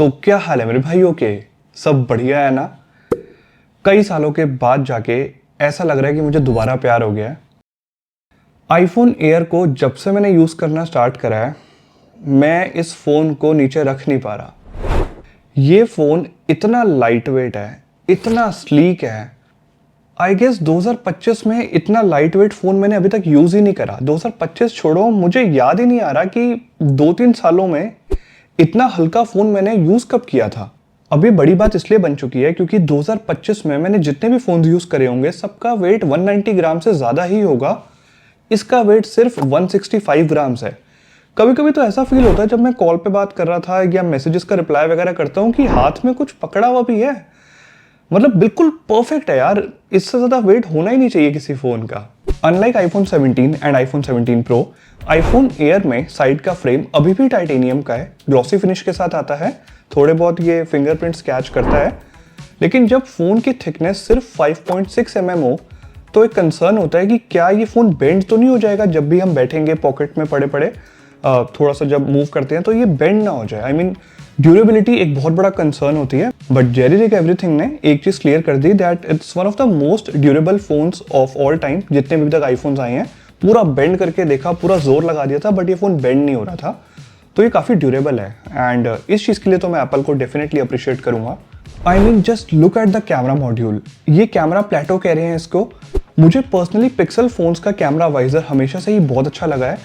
तो क्या हाल है मेरे भाइयों के? सब बढ़िया है ना? कई सालों के बाद जाके ऐसा लग रहा है कि मुझे दोबारा प्यार हो गया है। आईफोन एयर को जब से मैंने यूज़ करना स्टार्ट करा है, मैं इस फ़ोन को नीचे रख नहीं पा रहा। ये फ़ोन इतना लाइट वेट है, इतना स्लीक है। आई गेस 2025 में इतना लाइट वेट फ़ोन मैंने अभी तक यूज़ ही नहीं करा। 2025 छोड़ो, मुझे याद ही नहीं आ रहा कि 2-3 सालों में इतना हल्का फ़ोन मैंने यूज़ कब किया था। अभी बड़ी बात इसलिए बन चुकी है क्योंकि 2025 में मैंने जितने भी फ़ोन यूज़ करे होंगे सबका वेट 190 ग्राम से ज़्यादा ही होगा। इसका वेट सिर्फ 165 ग्राम्स है। कभी कभी तो ऐसा फील होता है जब मैं कॉल पे बात कर रहा था या मैसेजेस का रिप्लाई वगैरह करता हूँ कि हाथ में कुछ पकड़ा हुआ भी है। मतलब बिल्कुल परफेक्ट है यार, इससे ज़्यादा वेट होना ही नहीं चाहिए किसी फ़ोन का। Unlike iPhone 17 and iPhone 17 pro, iPhone air में साइड का फ्रेम अभी भी टाइटेनियम का है, ग्लॉसी फिनिश के साथ आता है। थोड़े बहुत ये फिंगरप्रिंट कैच करता है, लेकिन जब फ़ोन की थिकनेस सिर्फ 5.6 mm हो तो एक कंसर्न होता है कि क्या ये फ़ोन बेंड तो नहीं हो जाएगा जब भी हम बैठेंगे पॉकेट में पड़े पड़े, थोड़ा सा जब मूव करते हैं तो ये बेंड ना हो जाए। आई मीन ड्यूरेबिलिटी एक बहुत बड़ा कंसर्न होती है, बट जेरी रिक एवरीथिंग ने एक चीज़ क्लियर कर दी that it's one of the most durable phones of all time. जितने भी तक आईफोन्स आए हैं पूरा बेंड करके देखा, पूरा जोर लगा दिया था, बट ये फ़ोन बेंड नहीं हो रहा था। तो ये काफ़ी ड्यूरेबल है एंड इस चीज़ के लिए तो मैं एप्पल को डेफिनेटली अप्रिशिएट करूँगा। I mean just look at the camera module. ये कैमरा प्लेटो कह रहे हैं इसको। मुझे पर्सनली पिक्सल फोन्स का कैमरा वाइजर हमेशा से ही बहुत अच्छा लगा है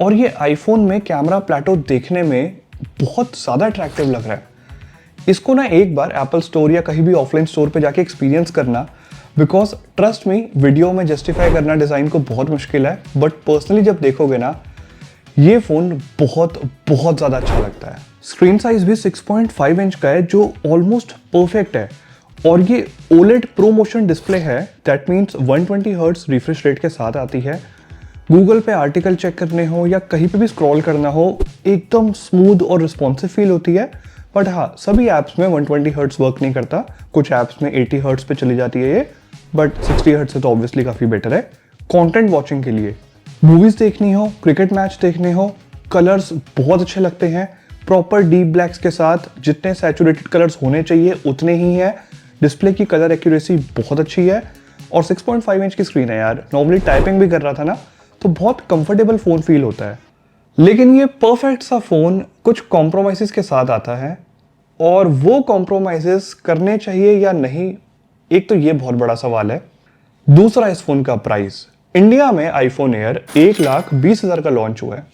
और ये आईफोन में कैमरा प्लेटो देखने में बहुत ज़्यादा अट्रैक्टिव लग रहा है। इसको ना एक बार एप्पल स्टोर या कहीं भी ऑफलाइन स्टोर पे जाके एक्सपीरियंस करना, बिकॉज ट्रस्ट मी वीडियो में जस्टिफाई करना डिज़ाइन को बहुत मुश्किल है, बट पर्सनली जब देखोगे ना ये फ़ोन बहुत बहुत ज़्यादा अच्छा लगता है। स्क्रीन साइज भी 6.5 इंच का है जो ऑलमोस्ट परफेक्ट है और ये OLED प्रो मोशन डिस्प्ले है, that means 120 hertz refresh rate के साथ आती है। गूगल पे आर्टिकल चेक करने हो या कहीं पे भी स्क्रॉल करना हो एकदम स्मूथ और रिस्पॉन्सिव फील होती है। बट हाँ, सभी ऐप्स में 120 हर्ट्ज वर्क नहीं करता, कुछ ऐप्स में 80 हर्ट्ज पे चली जाती है ये, बट 60 हर्ट्ज से तो ऑब्वियसली काफ़ी बेटर है कंटेंट वॉचिंग के लिए। मूवीज़ देखनी हो, क्रिकेट मैच देखने हो, कलर्स बहुत अच्छे लगते हैं, प्रॉपर डीप ब्लैक्स के साथ जितने सैचुरेटेड कलर्स होने चाहिए उतने ही है। डिस्प्ले की कलर एक्यूरेसी बहुत अच्छी है और 6.5 इंच की स्क्रीन है यार। नॉर्मली टाइपिंग भी कर रहा था ना तो बहुत कंफर्टेबल फ़ोन फील होता है। लेकिन ये परफेक्ट सा फ़ोन कुछ कॉम्प्रोमाइज़ के साथ आता है और वो कॉम्प्रोमाइज़ करने चाहिए या नहीं, एक तो ये बहुत बड़ा सवाल है। दूसरा, इस फ़ोन का प्राइस। इंडिया में आईफोन एयर 1,20,000 का लॉन्च हुआ है।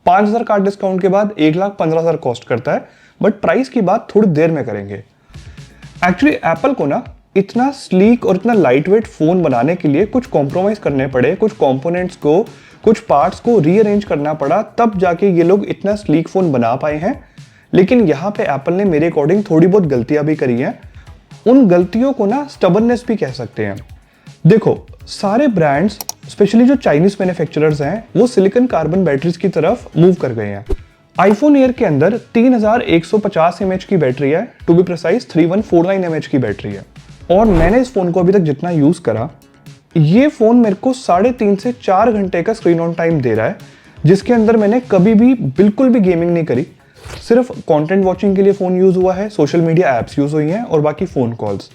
5,000 कार्ड डिस्काउंट के बाद 1,15,000 कॉस्ट करता है, बट प्राइस की बात थोड़ी देर में करेंगे। एक्चुअली एप्पल को ना इतना स्लीक और इतना लाइट वेट फ़ोन बनाने के लिए कुछ कॉम्प्रोमाइज़ करने पड़े, कुछ कंपोनेंट्स को, कुछ पार्ट्स को रीअरेंज करना पड़ा, तब जाके ये लोग इतना स्लीक फ़ोन बना पाए हैं। लेकिन यहाँ पे एप्पल ने मेरे अकॉर्डिंग थोड़ी बहुत गलतियाँ भी करी हैं। उन गलतियों को ना स्टबर्ननेस भी कह सकते हैं। देखो, सारे ब्रांड्स स्पेशली जो चाइनीज मैन्युफैक्चरर्स हैं वो सिलिकॉन कार्बन बैटरीज की तरफ मूव कर गए हैं। आईफोन एयर के अंदर 3150 mAh की बैटरी है, टू बी प्रिसाइज 3149 mAh की बैटरी है। और मैंने इस फोन को अभी तक जितना यूज करा, ये फोन मेरे को 3.5 से 4 घंटे का स्क्रीन ऑन टाइम दे रहा है, जिसके अंदर मैंने कभी भी बिल्कुल भी गेमिंग नहीं करी। सिर्फ कंटेंट वॉचिंग के लिए फोन यूज हुआ है, सोशल मीडिया एप्स यूज हुई हैं और बाकी फोन कॉल्स।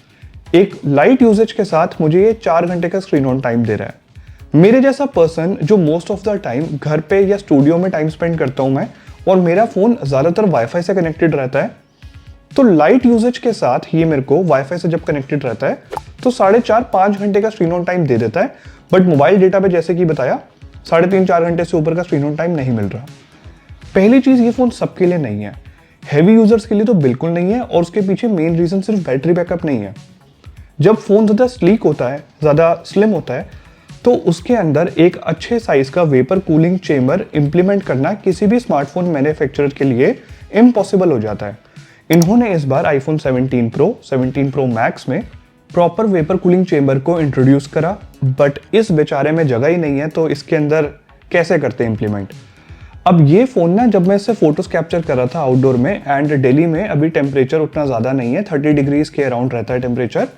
एक लाइट यूजेज के साथ मुझे ये 4 घंटे का स्क्रीन ऑन टाइम दे रहा है। मेरे जैसा पर्सन जो मोस्ट ऑफ द टाइम घर पे या स्टूडियो में टाइम स्पेंड करता हूँ मैं, और मेरा फ़ोन ज़्यादातर वाईफाई से कनेक्टेड रहता है, तो लाइट यूजेज के साथ ये मेरे को वाईफाई से जब कनेक्टेड रहता है तो 4.5-5 घंटे का स्क्रीन ऑन टाइम दे देता है। बट मोबाइल डेटा पे जैसे कि बताया 3.5-4 घंटे से ऊपर का स्क्रीन ऑन टाइम नहीं मिल रहा। पहली चीज़, ये फ़ोन सबके लिए नहीं है, हैवी यूजर्स के लिए तो बिल्कुल नहीं है, और उसके पीछे मेन रीज़न सिर्फ बैटरी बैकअप नहीं है। जब फ़ोन ज़्यादा स्लीक होता है, ज़्यादा स्लिम होता है, तो उसके अंदर एक अच्छे साइज़ का वेपर कूलिंग चेम्बर इंप्लीमेंट करना किसी भी स्मार्टफोन मैन्युफैक्चरर के लिए इम्पॉसिबल हो जाता है। इन्होंने इस बार आईफोन 17 प्रो, 17 प्रो मैक्स में प्रॉपर वेपर कूलिंग चेम्बर को इंट्रोड्यूस करा, बट इस बेचारे में जगह ही नहीं है, तो इसके अंदर कैसे करते इम्प्लीमेंट। अब ये फ़ोन ना, जब मैं इससे फोटोज कैप्चर कर रहा था आउटडोर में, एंड दिल्ली में अभी टेम्परेचर उतना ज़्यादा नहीं है, 30 डिग्रीज के अराउंड रहता है टेम्परेचर।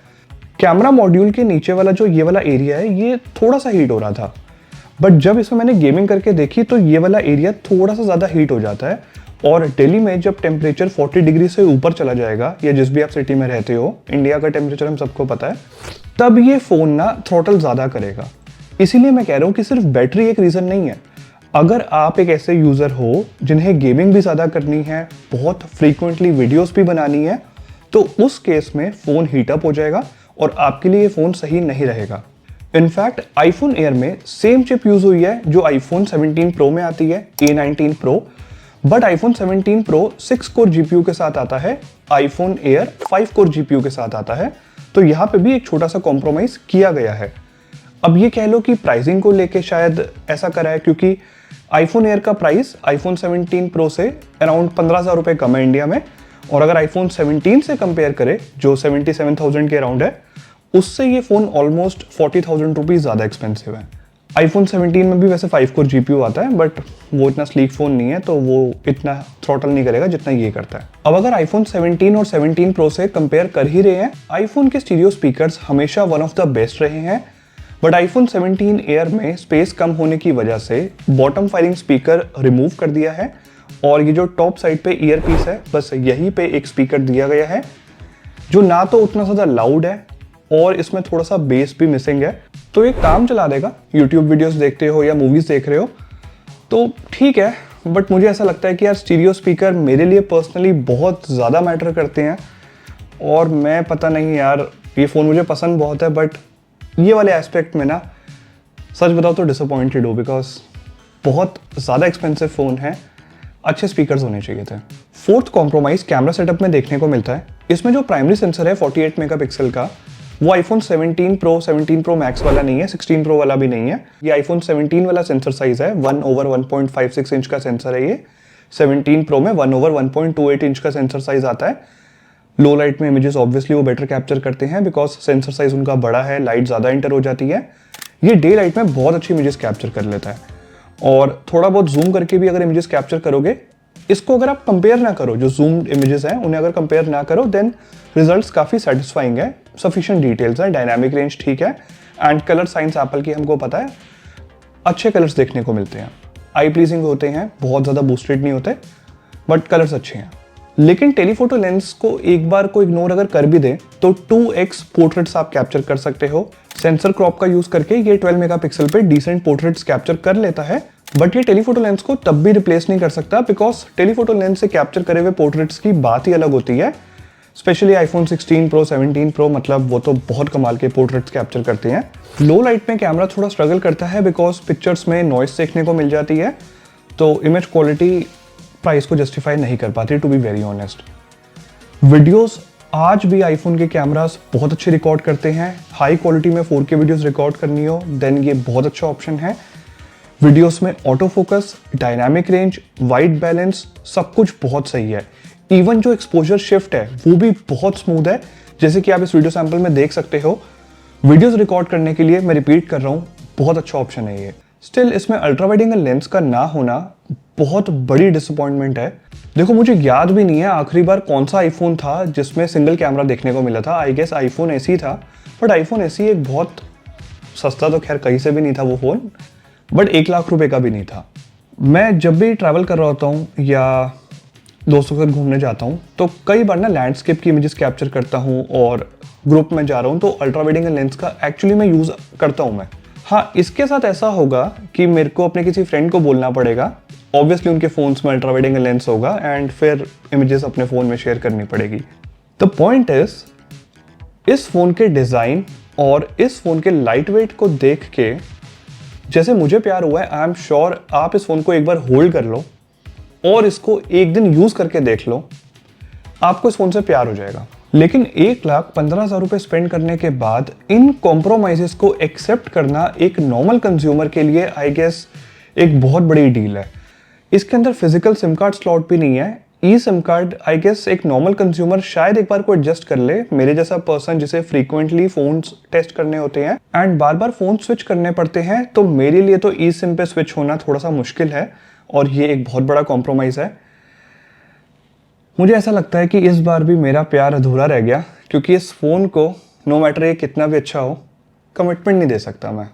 कैमरा मॉड्यूल के नीचे वाला जो ये वाला एरिया है ये थोड़ा सा हीट हो रहा था, बट जब इसमें मैंने गेमिंग करके देखी तो ये वाला एरिया थोड़ा सा ज़्यादा हीट हो जाता है और दिल्ली में जब टेम्परेचर 40 डिग्री से ऊपर चला जाएगा, या जिस भी आप सिटी में रहते हो, इंडिया का टेम्परेचर हम सबको पता है, तब ये फ़ोन ना थ्रॉटल ज़्यादा करेगा। इसीलिए मैं कह रहा हूँ कि सिर्फ बैटरी एक रीज़न नहीं है। अगर आप एक ऐसे यूज़र हो जिन्हें गेमिंग भी ज़्यादा करनी है, बहुत फ्रीक्वेंटली वीडियोस भी बनानी है, तो उस केस में फ़ोन हीटअप हो जाएगा और आपके लिए ये फ़ोन सही नहीं रहेगा। इनफैक्ट आईफोन एयर में सेम चिप यूज़ हुई है जो आईफोन 17 प्रो में आती है, A19 pro, but iPhone 17 pro 6 core GPU के साथ आता है, आईफोन एयर 5 कोर जीपीयू के साथ आता है। तो यहाँ पे भी एक छोटा सा कॉम्प्रोमाइज़ किया गया है। अब ये कह लो कि प्राइसिंग को लेके शायद ऐसा करा है, क्योंकि आईफोन एयर का प्राइस आईफोन 17 प्रो से अराउंड 15,000 रुपये कम है इंडिया में, और अगर आईफोन 17 से कंपेयर करें जो 77,000 के अराउंड है, उससे ये फ़ोन ऑलमोस्ट 40,000 रुपीज़ ज़्यादा एक्सपेंसिव है। आईफोन 17 में भी वैसे 5 कोर जीपीयू आता है, बट वो इतना स्लीक फ़ोन नहीं है, तो वो इतना थ्रॉटल नहीं करेगा जितना ये करता है। अब अगर आईफोन 17 और 17 प्रो से कंपेयर कर ही रहे हैं, आईफोन के स्टीरियो स्पीकर्स हमेशा वन ऑफ द बेस्ट रहे हैं, बट आईफोन 17 एयर में स्पेस कम होने की वजह से बॉटम फायरिंग स्पीकर रिमूव कर दिया है, और ये जो टॉप साइड पे ईयर पीस है, बस यहीं पे एक स्पीकर दिया गया है जो ना तो उतना ज़्यादा लाउड है और इसमें थोड़ा सा बेस भी मिसिंग है। तो ये काम चला देगा, यूट्यूब वीडियोस देखते हो या मूवीज़ देख रहे हो तो ठीक है, बट मुझे ऐसा लगता है कि यार स्टीरियो स्पीकर मेरे लिए पर्सनली बहुत ज़्यादा मैटर करते हैं, और मैं पता नहीं यार, ये फ़ोन मुझे पसंद बहुत है, बट ये वाले एस्पेक्ट में ना सच बताओ तो डिसअपॉइंटेड हो, बिकॉज बहुत ज़्यादा एक्सपेंसिव फ़ोन है, अच्छे स्पीकर्स होने चाहिए थे। फोर्थ कॉम्प्रोमाइज़ कैमरा सेटअप में देखने को मिलता है। इसमें जो प्राइमरी सेंसर है 48 मेगापिक्सल का, वो आईफोन 17 प्रो 17 प्रो मैक्स वाला नहीं है, 16 प्रो वाला भी नहीं है। ये आईफोन 17 वाला सेंसर साइज है, 1/1.56 इंच का सेंसर है ये। 17 प्रो में 1/1.28 इंच का सेंसर साइज आता है। लो लाइट में इमेजेस ऑब्वियसली वो बेटर कैप्चर करते हैं, बिकॉज सेंसर साइज उनका बड़ा है, लाइट ज़्यादा इंटर हो जाती है। ये डे लाइट में बहुत अच्छी इमेजेस कैप्चर कर लेता है, और थोड़ा बहुत जूम करके भी अगर इमेजेस कैप्चर करोगे, इसको अगर आप कंपेयर ना करो, जो जूम्ड इमेजेस हैं उन्हें अगर कंपेयर ना करो, देन रिजल्ट्स काफ़ी सेटिस्फाइंग है, सफिशिएंट डिटेल्स है, डायनामिक रेंज ठीक है, एंड कलर साइंस एप्पल की हमको पता है, अच्छे कलर्स देखने को मिलते हैं, आई प्लीजिंग होते हैं, बहुत ज़्यादा बूस्टेड नहीं होते, बट कलर्स अच्छे हैं। लेकिन टेलीफोटो लेंस को एक बार को इग्नोर अगर कर भी दें तो 2x पोर्ट्रेट्स आप कैप्चर कर सकते हो। सेंसर क्रॉप का यूज करके ये 12 मेगापिक्सल पे डिसेंट पोर्ट्रेट्स कैप्चर कर लेता है, बट ये टेलीफोटो लेंस को तब भी रिप्लेस नहीं कर सकता, बिकॉज टेलीफोटो लेंस से कैप्चर करे हुए पोर्ट्रेट्स की बात ही अलग होती है। स्पेशली आईफोन 16 प्रो 17 प्रो, मतलब वो तो बहुत कमाल के पोर्ट्रेट्स कैप्चर करते हैं। लो लाइट में कैमरा थोड़ा स्ट्रगल करता है, बिकॉज पिक्चर्स में नॉइस देखने को मिल जाती है, तो इमेज क्वालिटी प्राइस को जस्टिफाई नहीं कर पाती, to be very honest. Videos आज भी आईफोन के कैमरास बहुत अच्छे रिकॉर्ड करते हैं। हाई क्वालिटी में 4K वीडियोस रिकॉर्ड करनी हो, देन ये बहुत अच्छा ऑप्शन है। वीडियोस में auto focus, dynamic range, white balance, सब कुछ बहुत सही है। इवन जो एक्सपोजर शिफ्ट है वो भी बहुत स्मूथ है, जैसे कि आप इस वीडियो सैंपल में देख सकते हो। वीडियोस रिकॉर्ड करने के लिए मैं रिपीट कर रहा हूँ, बहुत अच्छा ऑप्शन है ये। स्टिल इसमें अल्ट्रा वाइड एंगल लेंस का ना होना बहुत बड़ी डिसअपॉइंटमेंट है। देखो, मुझे याद भी नहीं है आखिरी बार कौन सा आईफोन था जिसमें सिंगल कैमरा देखने को मिला था। आई गेस आईफोन एसई था, बट आईफोन एसई एक बहुत सस्ता तो खैर कहीं से भी नहीं था वो फ़ोन, बट 1 लाख रुपए का भी नहीं था। मैं जब भी ट्रैवल कर रहा होता हूँ या दोस्तों के साथ घूमने जाता हूँ, तो कई बार ना लैंडस्केप की इमेजेस कैप्चर करता हूँ, और ग्रुप में जा रहा हूँ तो अल्ट्रा वाइड एंगल लेंस का एक्चुअली मैं यूज़ करता हूँ मैं। हाँ, इसके साथ ऐसा होगा कि मेरे को अपने किसी फ्रेंड को बोलना पड़ेगा, ऑब्वियसली उनके फ़ोन्स में अल्ट्रा वाइड एंगल लेंस होगा, एंड फिर इमेजेस अपने फ़ोन में शेयर करनी पड़ेगी। द पॉइंट इज, इस फ़ोन के डिज़ाइन और इस फ़ोन के लाइट वेट को देख के जैसे मुझे प्यार हुआ है, आई एम श्योर आप इस फ़ोन को एक बार होल्ड कर लो और इसको एक दिन यूज़ करके देख लो, आपको इस फ़ोन से प्यार हो जाएगा। लेकिन 1,15,000 रुपये स्पेंड करने के बाद इन कॉम्प्रोमाइज़ेस को एक्सेप्ट करना एक नॉर्मल कंज्यूमर के लिए आई गेस एक बहुत बड़ी डील है। इसके अंदर फिजिकल सिम कार्ड स्लॉट भी नहीं है। ई सिम कार्ड आई गेस एक नॉर्मल कंज्यूमर शायद एक बार को एडजस्ट कर ले, मेरे जैसा पर्सन जिसे फ्रीक्वेंटली फोन्स टेस्ट करने होते हैं and bar bar phone switch करने पड़ते हैं, तो मेरे लिए तो ई सिम पे स्विच होना थोड़ा सा मुश्किल है, और ये एक बहुत बड़ा कॉम्प्रोमाइज़ है। मुझे ऐसा लगता है कि इस बार भी मेरा प्यार अधूरा रह गया, क्योंकि इस फ़ोन को नो मैटर ये कितना भी अच्छा हो, कमिटमेंट नहीं दे सकता मैं।